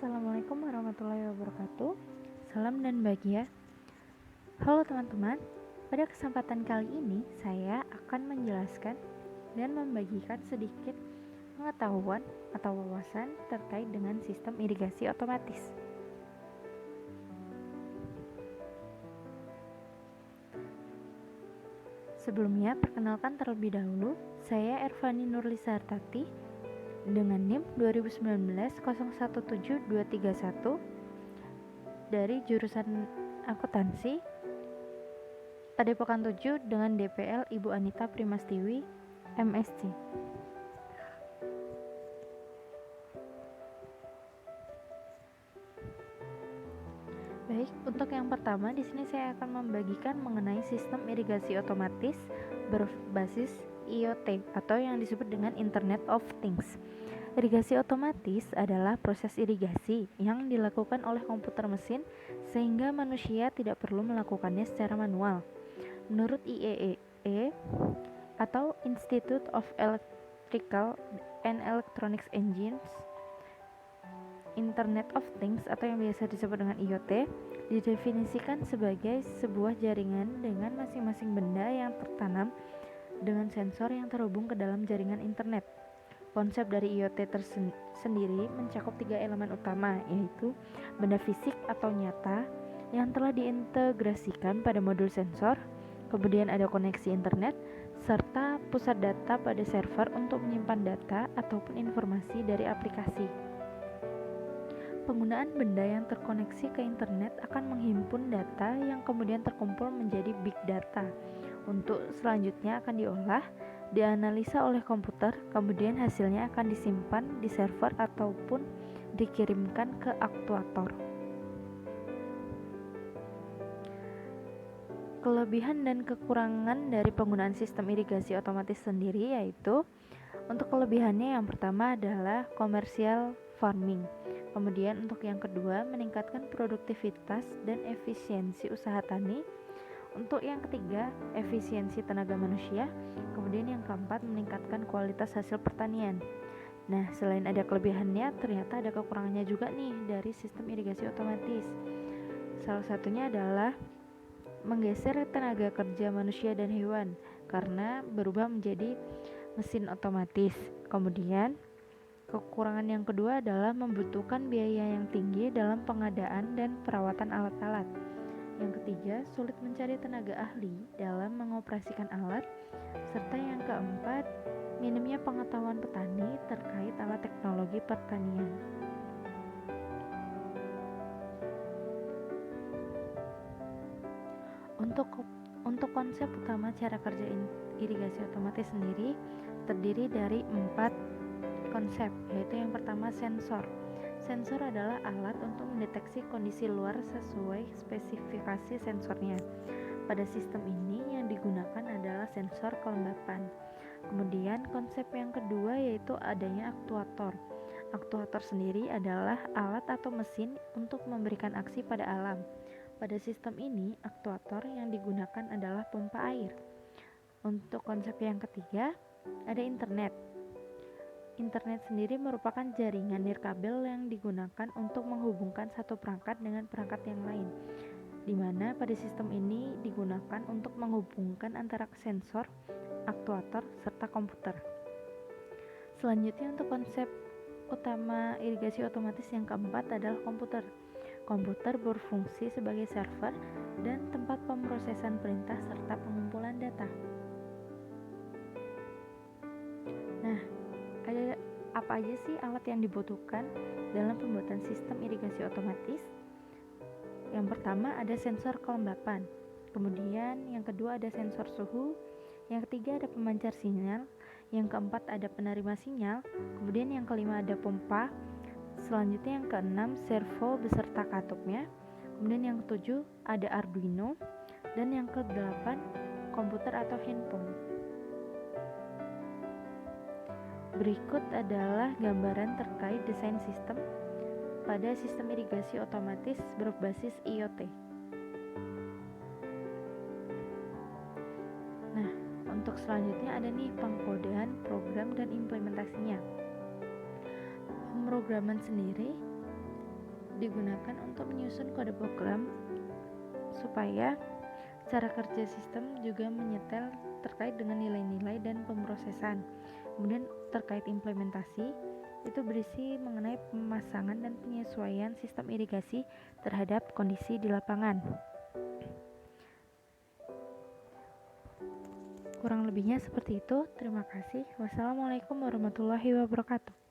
Assalamualaikum warahmatullahi wabarakatuh. Salam dan bahagia. Halo teman-teman, pada kesempatan kali ini saya akan menjelaskan dan membagikan sedikit pengetahuan atau wawasan terkait dengan sistem irigasi otomatis. Sebelumnya, perkenalkan terlebih dahulu, saya Ervani Nurlisa Hartati dengan NIM 2019 017231 dari jurusan akuntansi Padepokan 7 dengan DPL Ibu Anita Primastiwi, MSc. Baik, untuk yang pertama di sini saya akan membagikan mengenai sistem irigasi otomatis berbasis IoT atau yang disebut dengan Internet of Things. Irigasi otomatis adalah proses irigasi yang dilakukan oleh komputer mesin sehingga manusia tidak perlu melakukannya secara manual. Menurut IEEE atau Institute of Electrical and Electronics Engineers, Internet of Things atau yang biasa disebut dengan IoT didefinisikan sebagai sebuah jaringan dengan masing-masing benda yang tertanam dengan sensor yang terhubung ke dalam jaringan internet. Konsep dari IoT sendiri mencakup 3 elemen utama, yaitu benda fisik atau nyata yang telah diintegrasikan pada modul sensor, kemudian ada koneksi internet, serta pusat data pada server untuk menyimpan data ataupun informasi dari aplikasi. Penggunaan benda yang terkoneksi ke internet akan menghimpun data yang kemudian terkumpul menjadi big data. Untuk selanjutnya akan diolah, dianalisa oleh komputer, kemudian hasilnya akan disimpan di server ataupun dikirimkan ke aktuator. Kelebihan dan kekurangan dari penggunaan sistem irigasi otomatis sendiri yaitu untuk kelebihannya yang pertama adalah komersial farming. Kemudian untuk yang kedua meningkatkan produktivitas dan efisiensi usaha tani. Untuk yang ketiga efisiensi tenaga manusia. Kemudian yang keempat meningkatkan kualitas hasil pertanian. Nah, selain ada kelebihannya, ternyata ada kekurangannya juga nih dari sistem irigasi otomatis. Salah satunya adalah menggeser tenaga kerja manusia dan hewan karena berubah menjadi mesin otomatis. Kemudian kekurangan yang kedua adalah membutuhkan biaya yang tinggi dalam pengadaan dan perawatan alat-alat. Yang ketiga, sulit mencari tenaga ahli dalam mengoperasikan alat. Serta yang keempat, minimnya pengetahuan petani terkait alat teknologi pertanian. Untuk konsep utama cara kerja irigasi otomatis sendiri terdiri dari 4 konsep, yaitu yang pertama sensor. Sensor adalah alat untuk mendeteksi kondisi luar sesuai spesifikasi sensornya. Pada sistem ini yang digunakan adalah sensor kelembapan. Kemudian konsep yang kedua yaitu adanya aktuator. Aktuator sendiri adalah alat atau mesin untuk memberikan aksi pada alam. Pada sistem ini, aktuator yang digunakan adalah pompa air. Untuk konsep yang ketiga, ada internet. Internet sendiri merupakan jaringan nirkabel yang digunakan untuk menghubungkan satu perangkat dengan perangkat yang lain, di mana pada sistem ini digunakan untuk menghubungkan antara sensor, aktuator, serta komputer. Selanjutnya untuk konsep utama irigasi otomatis yang keempat adalah komputer. Komputer berfungsi sebagai server dan tempat pemrosesan perintah serta pengumpulan data. Nah, ada apa aja sih alat yang dibutuhkan dalam pembuatan sistem irigasi otomatis? Yang pertama ada sensor kelembapan, kemudian yang kedua ada sensor suhu, yang ketiga ada pemancar sinyal, yang keempat ada penerima sinyal, kemudian yang kelima ada pompa, selanjutnya yang keenam servo beserta katupnya, kemudian yang ketujuh ada Arduino, dan yang kedelapan komputer atau handphone. Berikut adalah gambaran terkait desain sistem pada sistem irigasi otomatis berbasis IoT. Nah, untuk selanjutnya ada nih pengkodean program dan implementasinya. Pemrograman sendiri digunakan untuk menyusun kode program supaya cara kerja sistem juga menyetel terkait dengan nilai-nilai dan pemrosesan. Kemudian terkait implementasi, itu berisi mengenai pemasangan dan penyesuaian sistem irigasi terhadap kondisi di lapangan. Kurang lebihnya seperti itu. Terima kasih. Wassalamualaikum warahmatullahi wabarakatuh.